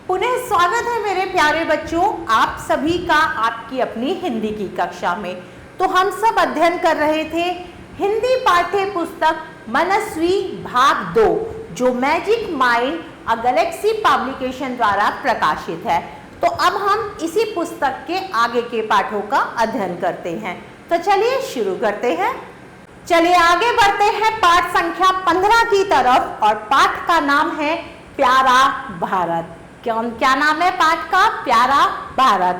पुनः स्वागत है मेरे प्यारे बच्चों, आप सभी का आपकी अपनी हिंदी की कक्षा में। तो हम सब अध्ययन कर रहे थे हिंदी पाठ्य पुस्तक मनस्वी भाग 2, जो मैजिक माइंड अ गैलेक्सी पब्लिकेशन द्वारा प्रकाशित है। तो अब हम इसी पुस्तक के आगे के पाठों का अध्ययन करते हैं। तो चलिए शुरू करते हैं। चलिए आगे बढ़ते हैं पाठ संख्या 15 की तरफ, और पाठ का नाम है प्यारा भारत। क्या नाम है पाठ का? प्यारा भारत।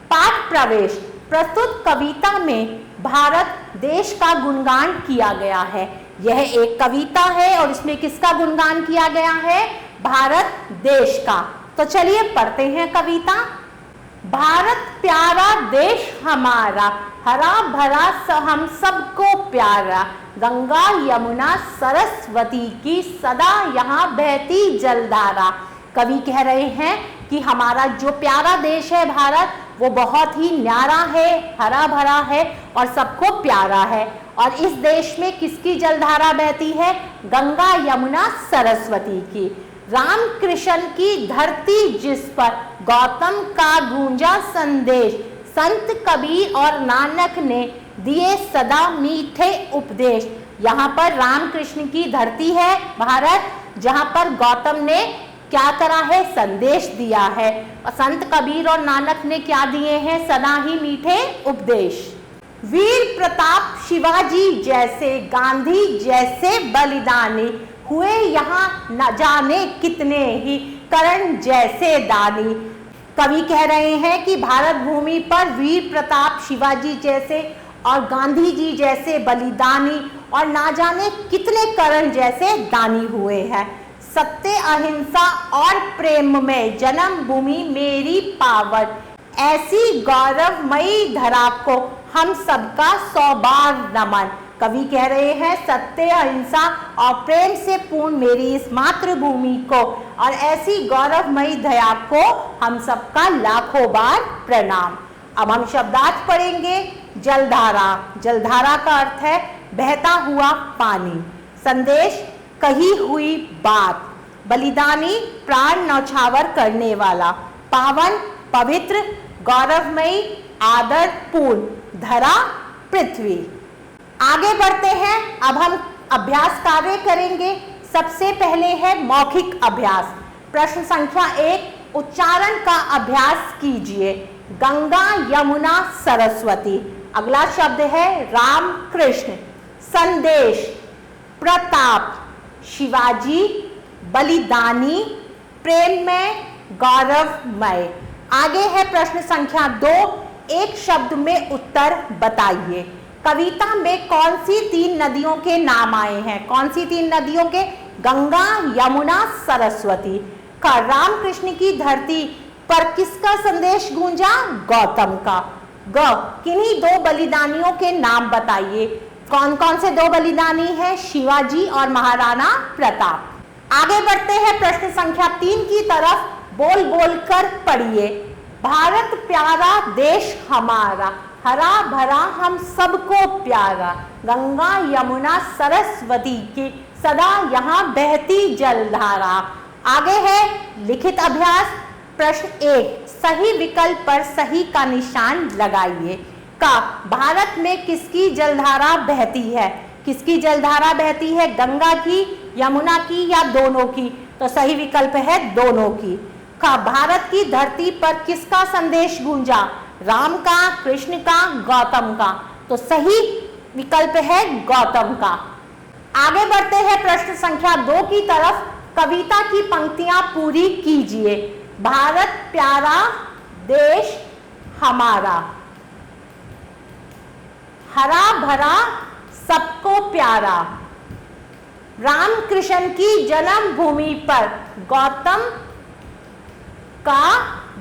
पाठ प्रवेश। प्रस्तुत कविता में भारत देश का गुणगान किया गया है। यह एक कविता है और इसमें किसका गुणगान किया गया है? भारत देश का। तो चलिए पढ़ते हैं कविता। भारत प्यारा देश हमारा, हरा भरा हम सबको प्यारा, गंगा यमुना सरस्वती की सदा यहाँ बहती जलधारा। कवि कह रहे हैं कि हमारा जो प्यारा देश है भारत, वो बहुत ही न्यारा है, हरा भरा है और सबको प्यारा है। और इस देश में किसकी जलधारा बहती है? गंगा यमुना सरस्वती की। राम कृष्ण की धरती जिस पर गौतम का गूंजा संदेश, संत कबीर और नानक ने दिए सदा मीठे उपदेश। यहाँ पर राम कृष्ण की धरती है भारत, जहाँ पर गौतम ने क्या करा है? संदेश दिया है। और संत कबीर और नानक ने क्या दिए हैं? सदा ही मीठे उपदेश। वीर प्रताप शिवाजी जैसे, गांधी जैसे बलिदानी, हुए यहाँ न जाने कितने ही करण जैसे दानी। कवि कह रहे हैं कि भारत भूमि पर वीर प्रताप शिवाजी जैसे और गांधी जी जैसे बलिदानी और ना जाने कितने करण जैसे दानी हुए हैं। सत्य अहिंसा और प्रेम में जन्मभूमि मेरी पावन, ऐसी गौरवमयी धरा को हम सबका 100 बार नमन। कवि कह रहे हैं सत्य अहिंसा और प्रेम से पूर्ण मेरी इस मातृभूमि को और ऐसी गौरवमयी धरा को हम सबका लाखों बार प्रणाम। अब हम शब्दार्थ पढ़ेंगे। जलधारा। जलधारा का अर्थ है बहता हुआ पानी। संदेश, कही हुई बात। बलिदानी, प्राण न्यौछावर करने वाला। पावन, पवित्र। गौरवमयी, आदर पूर्ण। धरा, पृथ्वी। आगे बढ़ते हैं। अब हम अभ्यास कार्य करेंगे। सबसे पहले है मौखिक अभ्यास। प्रश्न संख्या 1, उच्चारण का अभ्यास कीजिए। गंगा यमुना सरस्वती। अगला शब्द है राम कृष्ण। संदेश, प्रताप, शिवाजी, बलिदानी, प्रेम में, गौरवमय। आगे है प्रश्न संख्या 2, एक शब्द में उत्तर बताइए। कविता में कौन सी 3 नदियों के नाम आए हैं? कौन सी 3 नदियों के? गंगा यमुना सरस्वती। का रामकृष्ण की धरती पर किसका संदेश गूंजा? गौतम का। किन्हीं 2 बलिदानियों के नाम बताइए। कौन कौन से 2 बलिदानी हैं? शिवाजी और महाराणा प्रताप। आगे बढ़ते हैं प्रश्न संख्या 3 की तरफ। बोल बोल कर पढ़िए। भारत प्यारा देश हमारा, हरा भरा हम सबको प्यारा, गंगा यमुना सरस्वती की सदा यहाँ बहती जलधारा। आगे है लिखित अभ्यास। प्रश्न 1, सही विकल्प पर सही का निशान लगाइए। का भारत में किसकी जलधारा बहती है? किसकी जलधारा बहती है? गंगा की, यमुना की या दोनों की? तो सही विकल्प है दोनों की। का भारत की धरती पर किसका संदेश गूंजा? राम का, कृष्ण का, गौतम का? तो सही विकल्प है गौतम का। आगे बढ़ते हैं प्रश्न संख्या 2 की तरफ। कविता की पंक्तियां पूरी कीजिए। भारत प्यारा देश हमारा, हरा भरा सबको प्यारा, राम कृष्ण की जन्मभूमि पर गौतम का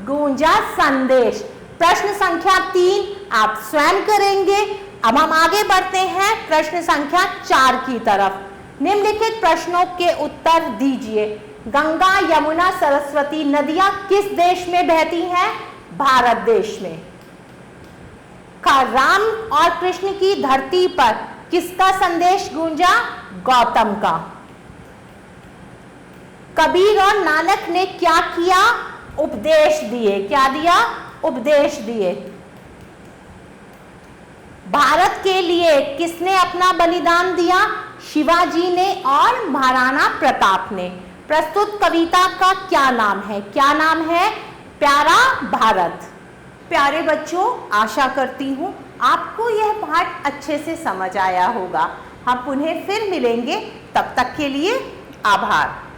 गूंजा संदेश। प्रश्न संख्या 3 आप स्वयं करेंगे। अब हम आगे बढ़ते हैं प्रश्न संख्या 4 की तरफ। निम्नलिखित प्रश्नों के उत्तर दीजिए। गंगा यमुना सरस्वती नदियां किस देश में बहती हैं? भारत देश में। का राम और कृष्ण की धरती पर किसका संदेश गूंजा? गौतम का। कबीर और नानक ने क्या किया? उपदेश दिए। क्या दिया? उपदेश दिए। भारत के लिए किसने अपना बलिदान दिया? शिवाजी ने और महाराणा प्रताप ने। प्रस्तुत कविता का क्या नाम है? क्या नाम है? प्यारा भारत। प्यारे बच्चों, आशा करती हूँ आपको यह पाठ अच्छे से समझ आया होगा। हम पुनः फिर मिलेंगे, तब तक के लिए आभार।